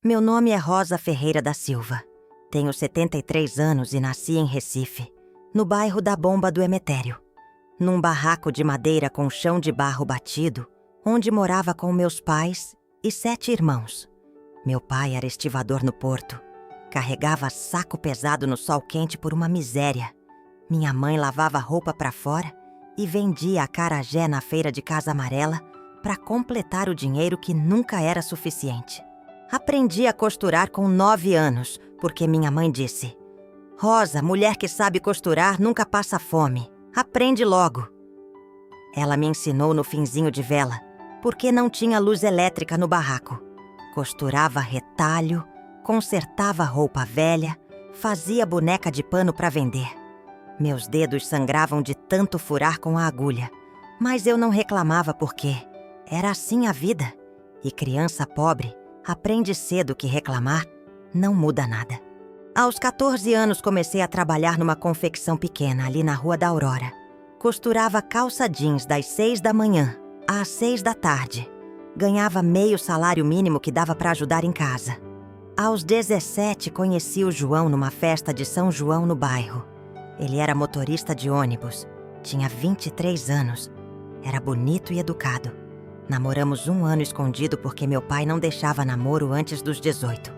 Meu nome é Rosa Ferreira da Silva. Tenho 73 anos e nasci em Recife, no bairro da Bomba do Emetério, num barraco de madeira com chão de barro batido, onde morava com meus pais e 7 irmãos. Meu pai era estivador no porto. Carregava saco pesado no sol quente por uma miséria. Minha mãe lavava roupa para fora e vendia acarajé na feira de Casa Amarela para completar o dinheiro que nunca era suficiente. Aprendi a costurar com 9 anos, porque minha mãe disse: Rosa, mulher que sabe costurar nunca passa fome. Aprende logo. Ela me ensinou no finzinho de vela, porque não tinha luz elétrica no barraco. Costurava retalho, consertava roupa velha, fazia boneca de pano para vender. Meus dedos sangravam de tanto furar com a agulha, mas eu não reclamava porque era assim a vida. E criança pobre aprende cedo que reclamar não muda nada. Aos 14 anos comecei a trabalhar numa confecção pequena ali na Rua da Aurora. Costurava calça jeans das 6 da manhã às 6 da tarde. Ganhava meio salário mínimo que dava para ajudar em casa. Aos 17 conheci o João numa festa de São João no bairro. Ele era motorista de ônibus, tinha 23 anos, era bonito e educado. Namoramos 1 ano escondido porque meu pai não deixava namoro antes dos 18.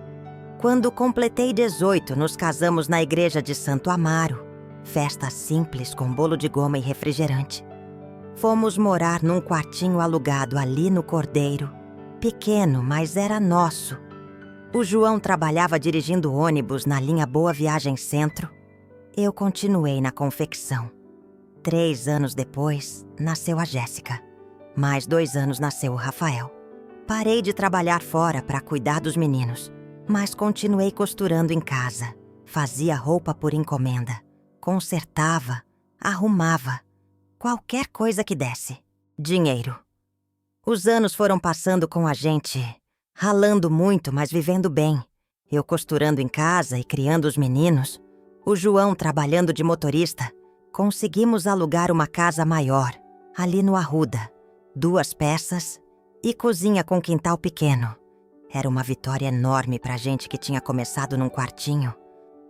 Quando completei 18, nos casamos na igreja de Santo Amaro. Festa simples com bolo de goma e refrigerante. Fomos morar num quartinho alugado ali no Cordeiro. Pequeno, mas era nosso. O João trabalhava dirigindo ônibus na linha Boa Viagem Centro. Eu continuei na confecção. 3 anos depois, nasceu a Jéssica. Mais 2 anos nasceu o Rafael. Parei de trabalhar fora para cuidar dos meninos, mas continuei costurando em casa. Fazia roupa por encomenda. Consertava, arrumava. Qualquer coisa que desse. Dinheiro. Os anos foram passando com a gente, ralando muito, mas vivendo bem. Eu costurando em casa e criando os meninos. O João trabalhando de motorista. Conseguimos alugar uma casa maior, ali no Arruda. 2 peças e cozinha com quintal pequeno. Era uma vitória enorme pra gente que tinha começado num quartinho.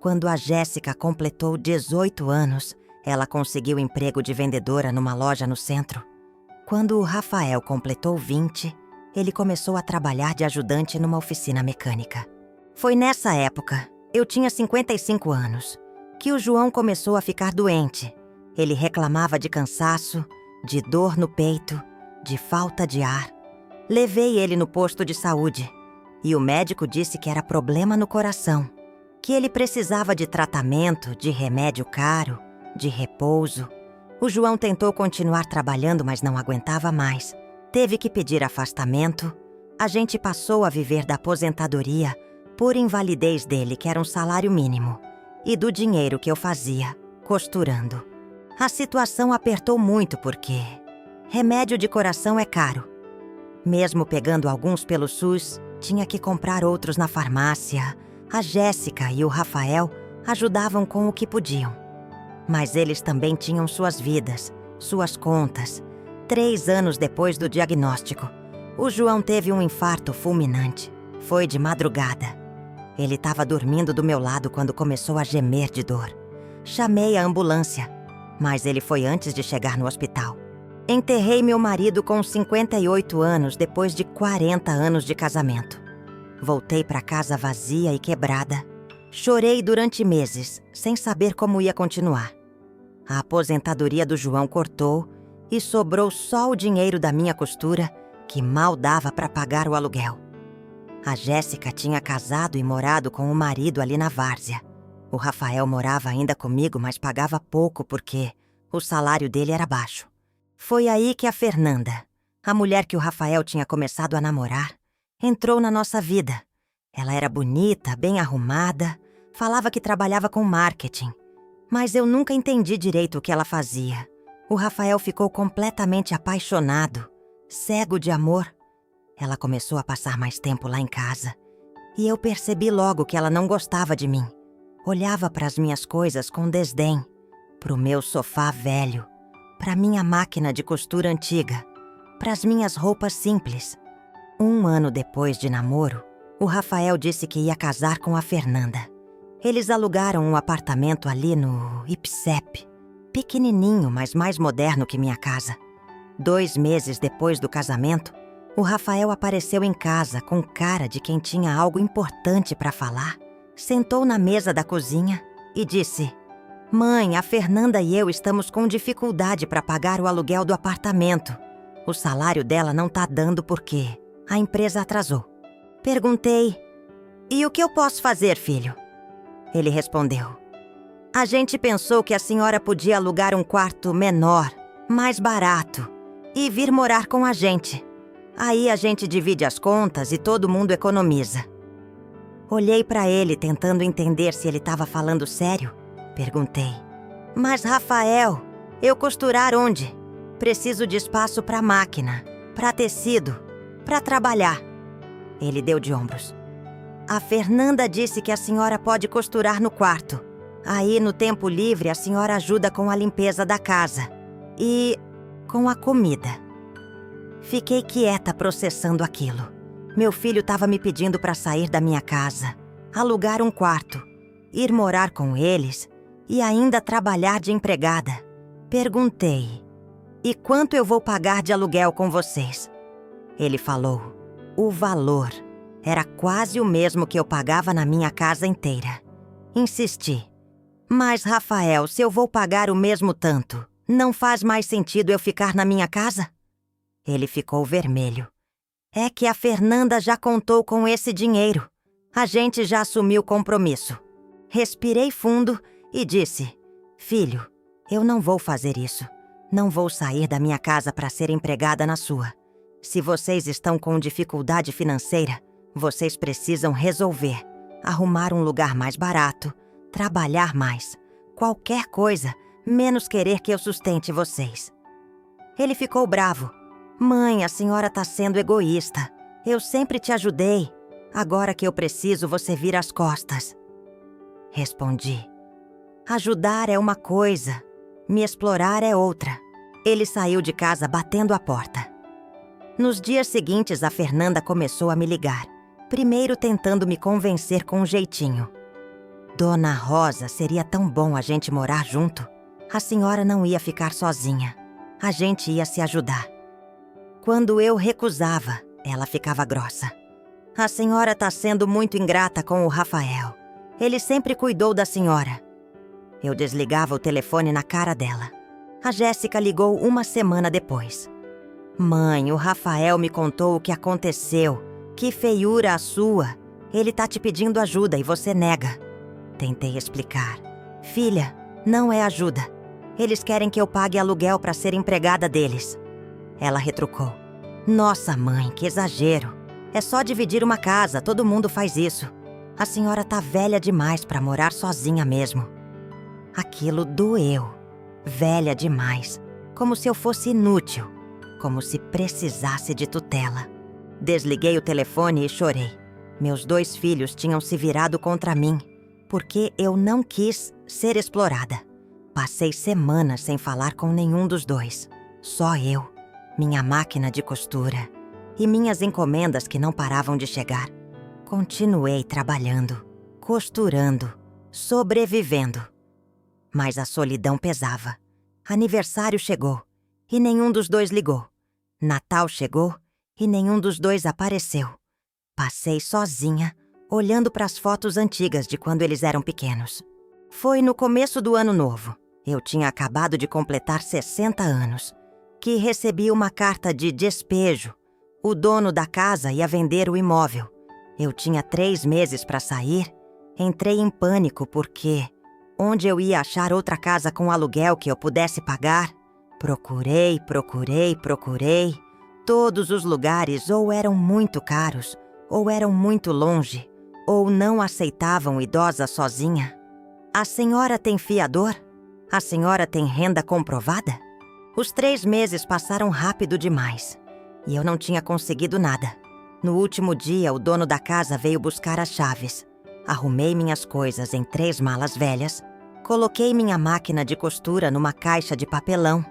Quando a Jéssica completou 18 anos, ela conseguiu emprego de vendedora numa loja no centro. Quando o Rafael completou 20, ele começou a trabalhar de ajudante numa oficina mecânica. Foi nessa época, eu tinha 55 anos, que o João começou a ficar doente. Ele reclamava de cansaço, de dor no peito, de falta de ar. Levei ele no posto de saúde e o médico disse que era problema no coração, que ele precisava de tratamento, de remédio caro, de repouso. O João tentou continuar trabalhando, mas não aguentava mais. Teve que pedir afastamento. A gente passou a viver da aposentadoria por invalidez dele, que era um salário mínimo, e do dinheiro que eu fazia, costurando. A situação apertou muito porque remédio de coração é caro. Mesmo pegando alguns pelo SUS, tinha que comprar outros na farmácia. A Jéssica e o Rafael ajudavam com o que podiam. Mas eles também tinham suas vidas, suas contas. 3 anos depois do diagnóstico, o João teve um infarto fulminante. Foi de madrugada. Ele estava dormindo do meu lado quando começou a gemer de dor. Chamei a ambulância, mas ele foi antes de chegar no hospital. Enterrei meu marido com 58 anos depois de 40 anos de casamento. Voltei para casa vazia e quebrada. Chorei durante meses, sem saber como ia continuar. A aposentadoria do João cortou e sobrou só o dinheiro da minha costura, que mal dava para pagar o aluguel. A Jéssica tinha casado e morado com o marido ali na várzea. O Rafael morava ainda comigo, mas pagava pouco porque o salário dele era baixo. Foi aí que a Fernanda, a mulher que o Rafael tinha começado a namorar, entrou na nossa vida. Ela era bonita, bem arrumada, falava que trabalhava com marketing. Mas eu nunca entendi direito o que ela fazia. O Rafael ficou completamente apaixonado, cego de amor. Ela começou a passar mais tempo lá em casa. E eu percebi logo que ela não gostava de mim. Olhava para as minhas coisas com desdém, para o meu sofá velho, para minha máquina de costura antiga, para as minhas roupas simples. 1 ano depois de namoro, O Rafael disse que ia casar com a Fernanda. Eles alugaram um apartamento ali no IPSEP. Pequenininho, mas mais moderno que minha casa. 2 meses depois do casamento, o Rafael apareceu em casa com cara de quem tinha algo importante para falar. Sentou na mesa da cozinha e disse: "Mãe, a Fernanda e eu estamos com dificuldade para pagar o aluguel do apartamento. O salário dela não tá dando porque a empresa atrasou." Perguntei: "E o que eu posso fazer, filho?" Ele respondeu: "A gente pensou que a senhora podia alugar um quarto menor, mais barato, e vir morar com a gente. Aí a gente divide as contas e todo mundo economiza." Olhei para ele tentando entender se ele estava falando sério. Perguntei: "Mas Rafael, eu costurar onde? Preciso de espaço para máquina, para tecido, para trabalhar." Ele deu de ombros. "A Fernanda disse que a senhora pode costurar no quarto. Aí, no tempo livre, a senhora ajuda com a limpeza da casa. E com a comida." Fiquei quieta processando aquilo. Meu filho estava me pedindo para sair da minha casa, alugar um quarto, ir morar com eles e ainda trabalhar de empregada. Perguntei: "E quanto eu vou pagar de aluguel com vocês?" Ele falou: "O valor era quase o mesmo que eu pagava na minha casa inteira." Insisti: "Mas, Rafael, se eu vou pagar o mesmo tanto, não faz mais sentido eu ficar na minha casa?" Ele ficou vermelho. "É que a Fernanda já contou com esse dinheiro. A gente já assumiu o compromisso." Respirei fundo e disse: "Filho, eu não vou fazer isso. Não vou sair da minha casa para ser empregada na sua. Se vocês estão com dificuldade financeira, vocês precisam resolver. Arrumar um lugar mais barato, trabalhar mais. Qualquer coisa, menos querer que eu sustente vocês." Ele ficou bravo. "Mãe, a senhora está sendo egoísta. Eu sempre te ajudei. Agora que eu preciso, você vira as costas." Respondi: "Ajudar é uma coisa, me explorar é outra." Ele saiu de casa batendo a porta. Nos dias seguintes, a Fernanda começou a me ligar, primeiro tentando me convencer com um jeitinho. "Dona Rosa, seria tão bom a gente morar junto. A senhora não ia ficar sozinha. A gente ia se ajudar." Quando eu recusava, ela ficava grossa. "A senhora está sendo muito ingrata com o Rafael. Ele sempre cuidou da senhora." Eu desligava o telefone na cara dela. A Jéssica ligou 1 semana depois. "Mãe, o Rafael me contou o que aconteceu. Que feiura a sua. Ele tá te pedindo ajuda e você nega." Tentei explicar. "Filha, não é ajuda. Eles querem que eu pague aluguel para ser empregada deles." Ela retrucou: "Nossa, mãe, que exagero. É só dividir uma casa, todo mundo faz isso. A senhora tá velha demais para morar sozinha mesmo." Aquilo doeu. Velha demais. Como se eu fosse inútil. Como se precisasse de tutela. Desliguei o telefone e chorei. Meus 2 filhos tinham se virado contra mim, porque eu não quis ser explorada. Passei semanas sem falar com nenhum dos 2. Só eu, minha máquina de costura e minhas encomendas que não paravam de chegar. Continuei trabalhando, costurando, sobrevivendo. Mas a solidão pesava. Aniversário chegou e nenhum dos 2 ligou. Natal chegou e nenhum dos 2 apareceu. Passei sozinha, olhando para as fotos antigas de quando eles eram pequenos. Foi no começo do ano novo. Eu tinha acabado de completar 60 anos. Que recebi uma carta de despejo. O dono da casa ia vender o imóvel. Eu tinha 3 meses para sair. Entrei em pânico porque onde eu ia achar outra casa com aluguel que eu pudesse pagar? Procurei. Todos os lugares ou eram muito caros, ou eram muito longe, ou não aceitavam idosa sozinha. "A senhora tem fiador? A senhora tem renda comprovada?" Os 3 meses passaram rápido demais e eu não tinha conseguido nada. No último dia, o dono da casa veio buscar as chaves. Arrumei minhas coisas em 3 malas velhas, coloquei minha máquina de costura numa caixa de papelão,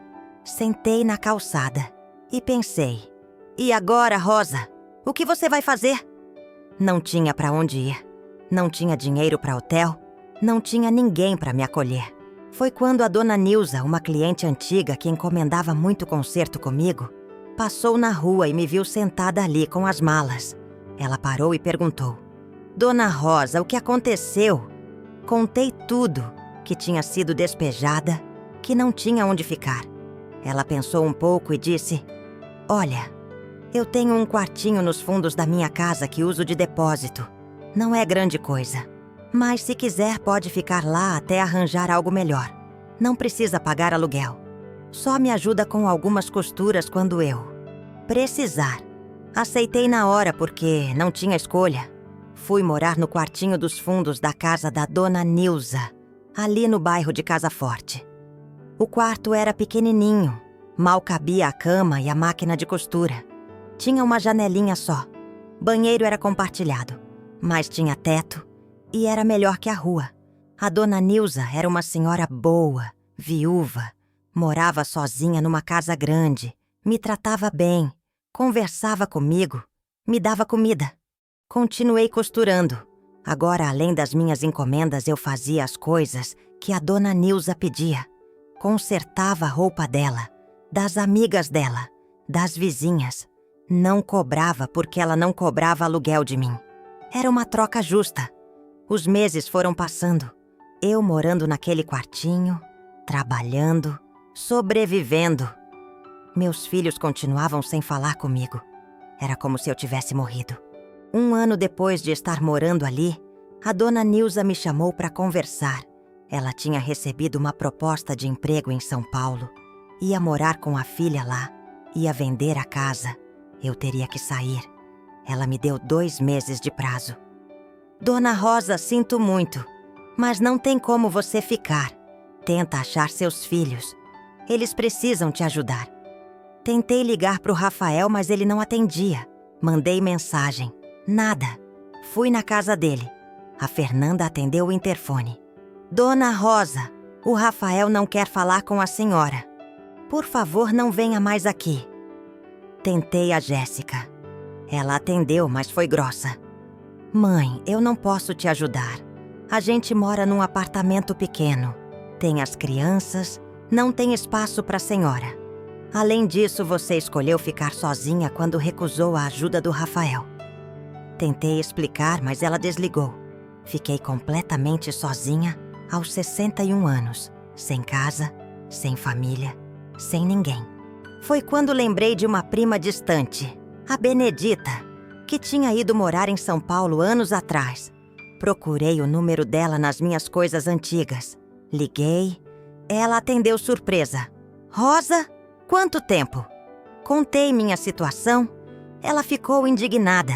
sentei na calçada e pensei: "E agora, Rosa? O que você vai fazer?" Não tinha para onde ir. Não tinha dinheiro para hotel. Não tinha ninguém para me acolher. Foi quando a dona Nilza, uma cliente antiga que encomendava muito conserto comigo, passou na rua e me viu sentada ali com as malas. Ela parou e perguntou: Dona Rosa, o que aconteceu? Contei tudo, que tinha sido despejada, que não tinha onde ficar. Ela pensou um pouco e disse: Olha, eu tenho um quartinho nos fundos da minha casa que uso de depósito. Não é grande coisa, mas se quiser pode ficar lá até arranjar algo melhor. Não precisa pagar aluguel. Só me ajuda com algumas costuras quando eu precisar. Aceitei na hora porque não tinha escolha. Fui morar no quartinho dos fundos da casa da dona Nilza, ali no bairro de Casa Forte. O quarto era pequenininho, mal cabia a cama e a máquina de costura. Tinha uma janelinha só. Banheiro era compartilhado, mas tinha teto e era melhor que a rua. A dona Nilza era uma senhora boa, viúva, morava sozinha numa casa grande, me tratava bem, conversava comigo, me dava comida. Continuei costurando. Agora, além das minhas encomendas, eu fazia as coisas que a dona Nilza pedia. Consertava a roupa dela, das amigas dela, das vizinhas. Não cobrava porque ela não cobrava aluguel de mim. Era uma troca justa. Os meses foram passando. Eu morando naquele quartinho, trabalhando, sobrevivendo. Meus filhos continuavam sem falar comigo. Era como se eu tivesse morrido. 1 ano depois de estar morando ali, a dona Nilza me chamou para conversar. Ela tinha recebido uma proposta de emprego em São Paulo. Ia morar com a filha lá. Ia vender a casa. Eu teria que sair. Ela me deu 2 meses de prazo. Dona Rosa, sinto muito, mas não tem como você ficar. Tenta achar seus filhos. Eles precisam te ajudar. Tentei ligar para o Rafael, mas ele não atendia. Mandei mensagem. Nada. Fui na casa dele. A Fernanda atendeu o interfone. Dona Rosa, o Rafael não quer falar com a senhora. Por favor, não venha mais aqui. Tentei a Jéssica. Ela atendeu, mas foi grossa. Mãe, eu não posso te ajudar. A gente mora num apartamento pequeno. Tem as crianças, não tem espaço para a senhora. Além disso, você escolheu ficar sozinha quando recusou a ajuda do Rafael. Tentei explicar, mas ela desligou. Fiquei completamente sozinha aos 61 anos, sem casa, sem família, sem ninguém. Foi quando lembrei de uma prima distante, a Benedita, que tinha ido morar em São Paulo anos atrás. Procurei o número dela nas minhas coisas antigas. Liguei. Ela atendeu surpresa. Rosa, quanto tempo? Contei minha situação. Ela ficou indignada.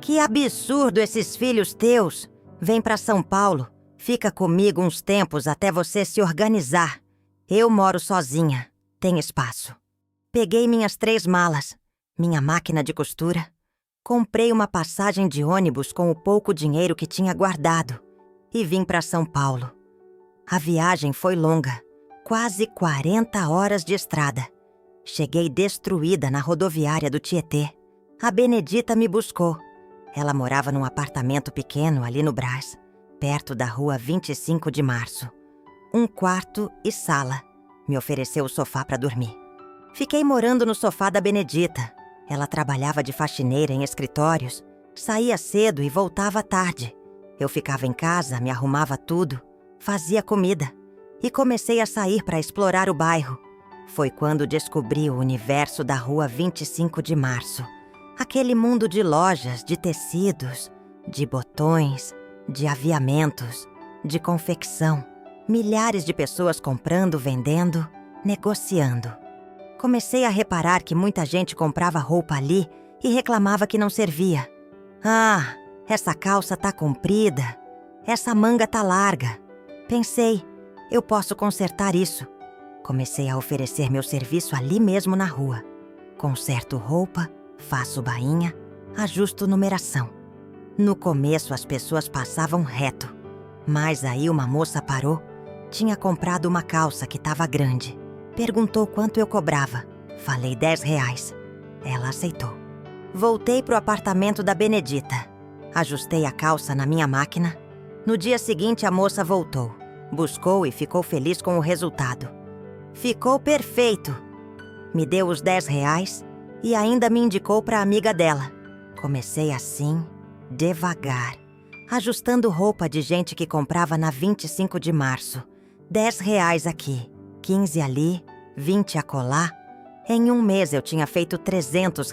Que absurdo esses filhos teus. Vem para São Paulo. Fica comigo uns tempos até você se organizar. Eu moro sozinha. Tem espaço. Peguei minhas 3 malas, minha máquina de costura. Comprei uma passagem de ônibus com o pouco dinheiro que tinha guardado e vim para São Paulo. A viagem foi longa, quase 40 horas de estrada. Cheguei destruída na rodoviária do Tietê. A Benedita me buscou. Ela morava num apartamento pequeno ali no Brás, perto da rua 25 de Março. 1 quarto e sala. Me ofereceu o sofá para dormir. Fiquei morando no sofá da Benedita. Ela trabalhava de faxineira em escritórios, saía cedo e voltava tarde. Eu ficava em casa, me arrumava tudo, fazia comida e comecei a sair para explorar o bairro. Foi quando descobri o universo da rua 25 de Março. Aquele mundo de lojas, de tecidos, de botões, de aviamentos, de confecção. Milhares de pessoas comprando, vendendo, negociando. Comecei a reparar que muita gente comprava roupa ali e reclamava que não servia. Ah, essa calça tá comprida, essa manga tá larga. Pensei, eu posso consertar isso. Comecei a oferecer meu serviço ali mesmo na rua. Conserto roupa, faço bainha, ajusto numeração. No começo as pessoas passavam reto, mas aí uma moça parou, tinha comprado uma calça que estava grande. Perguntou quanto eu cobrava. Falei R$10. Ela aceitou. Voltei pro apartamento da Benedita. Ajustei a calça na minha máquina. No dia seguinte, a moça voltou. Buscou e ficou feliz com o resultado. Ficou perfeito! Me deu os R$ 10 e ainda me indicou para a amiga dela. Comecei assim, devagar, ajustando roupa de gente que comprava na 25 de março. R$ 10 aqui, 15 ali, 20 acolá. Em um mês eu tinha feito R$ 300.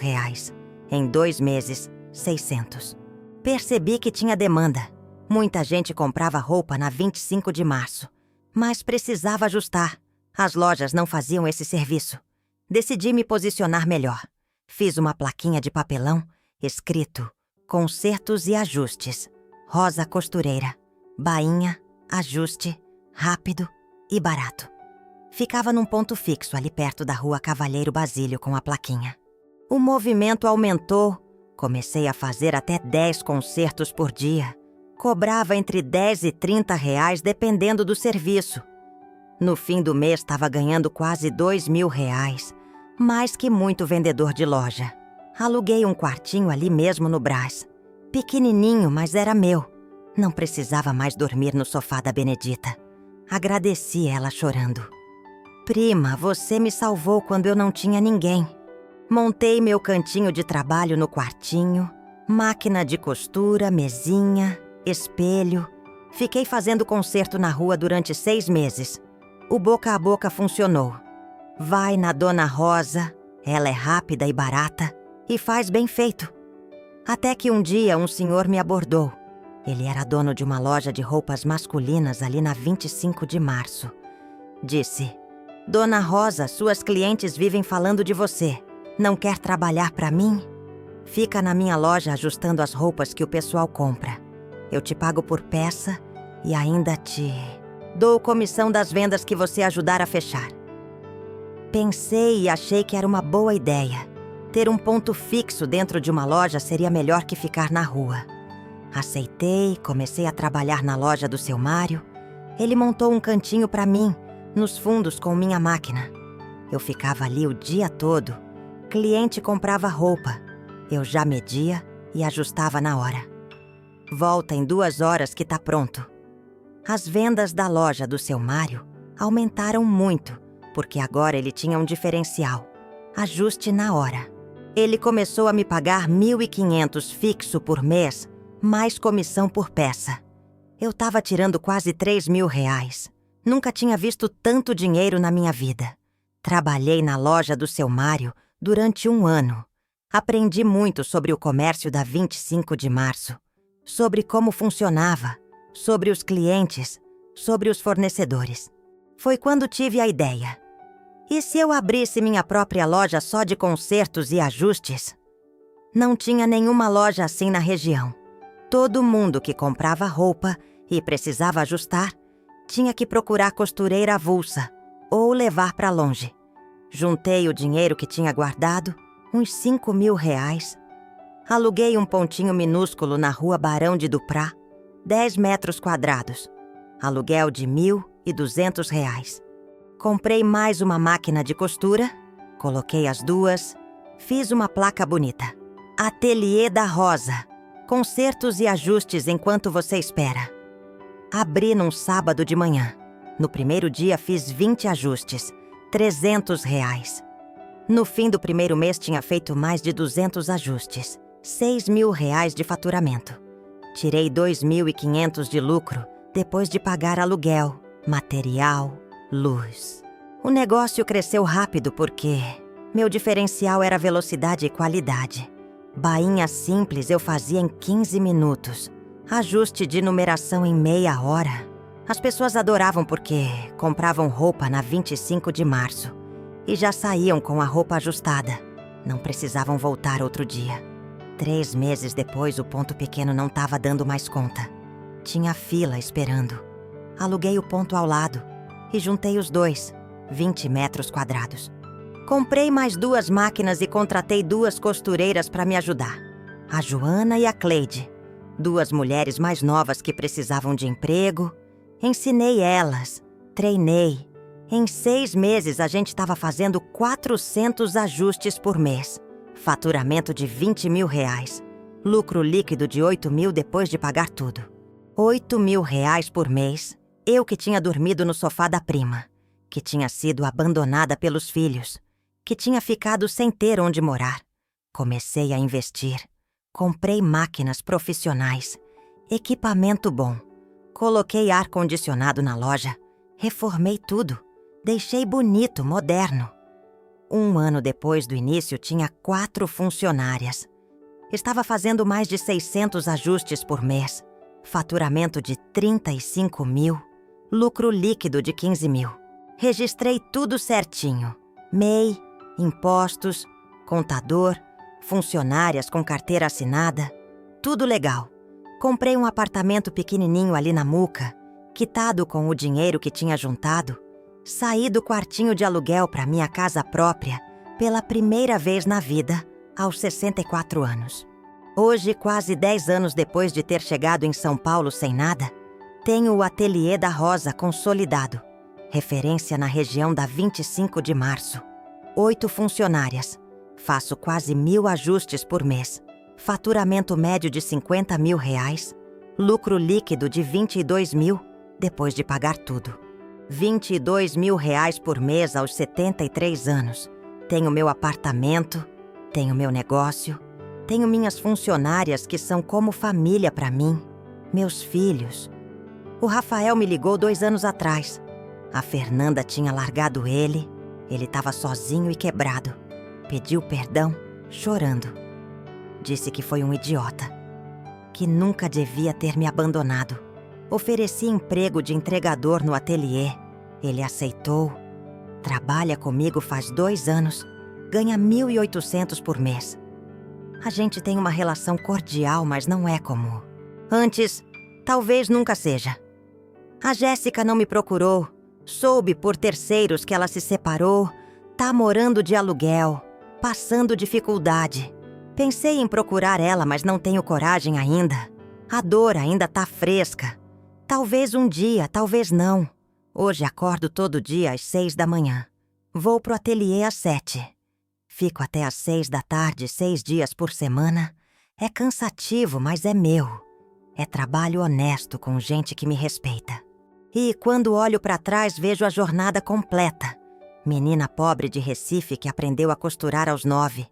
Em 2 meses, 600. Percebi que tinha demanda. Muita gente comprava roupa na 25 de março, mas precisava ajustar. As lojas não faziam esse serviço. Decidi me posicionar melhor. Fiz uma plaquinha de papelão, escrito Consertos e Ajustes. Rosa Costureira. Bainha, ajuste, rápido e barato. Ficava num ponto fixo ali perto da rua Cavalheiro Basílio com a plaquinha. O movimento aumentou. Comecei a fazer até 10 concertos por dia. Cobrava entre R$ 10 e R$ 30 dependendo do serviço. No fim do mês estava ganhando quase R$ 2.000, mais que muito vendedor de loja. Aluguei um quartinho ali mesmo no Brás. Pequenininho, mas era meu. Não precisava mais dormir no sofá da Benedita. Agradeci ela chorando. Prima, você me salvou quando eu não tinha ninguém. Montei meu cantinho de trabalho no quartinho, máquina de costura, mesinha, espelho. Fiquei fazendo concerto na rua durante 6 meses. O boca a boca funcionou. Vai na Dona Rosa, ela é rápida e barata e faz bem feito. Até que um dia um senhor me abordou. Ele era dono de uma loja de roupas masculinas ali na 25 de março. Disse: Dona Rosa, suas clientes vivem falando de você. Não quer trabalhar para mim? Fica na minha loja ajustando as roupas que o pessoal compra. Eu te pago por peça e ainda te dou comissão das vendas que você ajudar a fechar. Pensei e achei que era uma boa ideia. Ter um ponto fixo dentro de uma loja seria melhor que ficar na rua. Aceitei, comecei a trabalhar na loja do seu Mário. Ele montou um cantinho para mim, nos fundos com minha máquina. Eu ficava ali o dia todo. Cliente comprava roupa. Eu já media e ajustava na hora. Volta em 2 horas que tá pronto. As vendas da loja do seu Mário aumentaram muito, porque agora ele tinha um diferencial. Ajuste na hora. Ele começou a me pagar R$ 1.500 fixo por mês, mais comissão por peça. Eu tava tirando quase R$ 3.000. Nunca tinha visto tanto dinheiro na minha vida. Trabalhei na loja do seu Mário durante 1 ano. Aprendi muito sobre o comércio da 25 de março, sobre como funcionava, sobre os clientes, sobre os fornecedores. Foi quando tive a ideia. E se eu abrisse minha própria loja só de consertos e ajustes? Não tinha nenhuma loja assim na região. Todo mundo que comprava roupa e precisava ajustar tinha que procurar costureira avulsa ou levar para longe. Juntei o dinheiro que tinha guardado, uns R$ 5.000. Aluguei um pontinho minúsculo na rua Barão de Duprá, 10 metros quadrados. Aluguel de R$ 1.200. Comprei mais uma máquina de costura, coloquei as 2, fiz uma placa bonita. Ateliê da Rosa. Consertos e ajustes enquanto você espera. Abri num sábado de manhã. No primeiro dia fiz 20 ajustes. R$ 300. No fim do primeiro mês tinha feito mais de 200 ajustes. R$ 6.000 de faturamento. Tirei R$ 2.500 de lucro depois de pagar aluguel, material, luz. O negócio cresceu rápido porque meu diferencial era velocidade e qualidade. Bainha simples eu fazia em 15 minutos. Ajuste de numeração em meia hora. As pessoas adoravam porque compravam roupa na 25 de março e já saíam com a roupa ajustada. Não precisavam voltar outro dia. 3 meses depois, o ponto pequeno não estava dando mais conta. Tinha fila esperando. Aluguei o ponto ao lado e juntei os 2, 20 metros quadrados. Comprei mais 2 máquinas e contratei 2 costureiras para me ajudar. A Joana e a Cleide. 2 mulheres mais novas que precisavam de emprego. Ensinei elas, treinei. Em 6 meses, a gente estava fazendo 400 ajustes por mês. Faturamento de R$ 20.000. lucro líquido de 8 mil depois de pagar tudo. 8 mil reais por mês, eu que tinha dormido no sofá da prima, que tinha sido abandonada pelos filhos, que tinha ficado sem ter onde morar. Comecei a investir. Comprei máquinas profissionais, equipamento bom. Coloquei ar-condicionado na loja, reformei tudo, deixei bonito, moderno. 1 ano depois do início, tinha 4 funcionárias. Estava fazendo mais de 600 ajustes por mês, faturamento de 35 mil, lucro líquido de 15 mil. Registrei tudo certinho, MEI, impostos, contador, funcionárias com carteira assinada, tudo legal. Comprei um apartamento pequenininho ali na Muca, quitado com o dinheiro que tinha juntado. Saí do quartinho de aluguel para minha casa própria pela primeira vez na vida, aos 64 anos. Hoje, quase 10 anos depois de ter chegado em São Paulo sem nada, tenho o Ateliê da Rosa consolidado, referência na região da 25 de março. 8 funcionárias. Faço quase 1.000 ajustes por mês. Faturamento médio de 50 mil reais. Lucro líquido de 22 mil, depois de pagar tudo. 22 mil reais por mês aos 73 anos. Tenho meu apartamento, tenho meu negócio, tenho minhas funcionárias que são como família para mim, meus filhos. O Rafael me ligou 2 anos atrás. A Fernanda tinha largado ele estava sozinho e quebrado. Pediu perdão, chorando. Disse que foi um idiota, que nunca devia ter me abandonado. Ofereci emprego de entregador no ateliê. Ele aceitou. Trabalha comigo faz 2 anos. Ganha 1.800 por mês. A gente tem uma relação cordial, mas não é como antes. Talvez nunca seja. A Jéssica não me procurou. Soube por terceiros que ela se separou. Tá morando de aluguel, passando dificuldade. Pensei em procurar ela, mas não tenho coragem ainda. A dor ainda tá fresca. Talvez um dia, talvez não. Hoje acordo todo dia às 6 da manhã. Vou pro ateliê às 7. Fico até às 6 da tarde, 6 dias por semana. É cansativo, mas é meu. É trabalho honesto com gente que me respeita. E quando olho para trás, vejo a jornada completa. Menina pobre de Recife que aprendeu a costurar aos 9,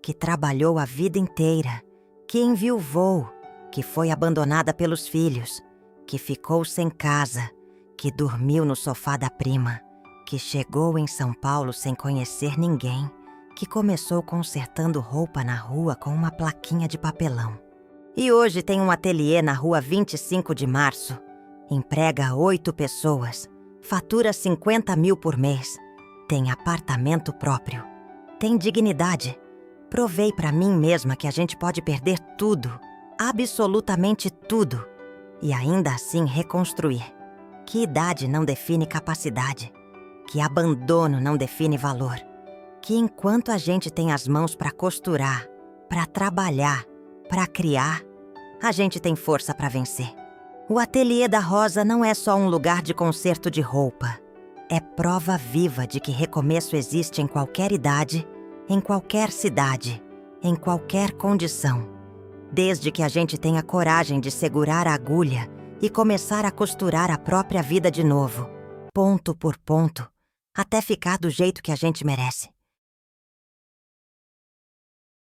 que trabalhou a vida inteira, que enviuvou, que foi abandonada pelos filhos, que ficou sem casa, que dormiu no sofá da prima, que chegou em São Paulo sem conhecer ninguém, que começou consertando roupa na rua com uma plaquinha de papelão. E hoje tem um ateliê na rua 25 de março. Emprega 8 pessoas, fatura 50 mil por mês, tem apartamento próprio, tem dignidade. Provei pra mim mesma que a gente pode perder tudo, absolutamente tudo, e ainda assim reconstruir. Que idade não define capacidade, que abandono não define valor, que enquanto a gente tem as mãos pra costurar, pra trabalhar, pra criar, a gente tem força pra vencer. O Ateliê da Rosa não é só um lugar de conserto de roupa. É prova viva de que recomeço existe em qualquer idade, em qualquer cidade, em qualquer condição. Desde que a gente tenha coragem de segurar a agulha e começar a costurar a própria vida de novo, ponto por ponto, até ficar do jeito que a gente merece.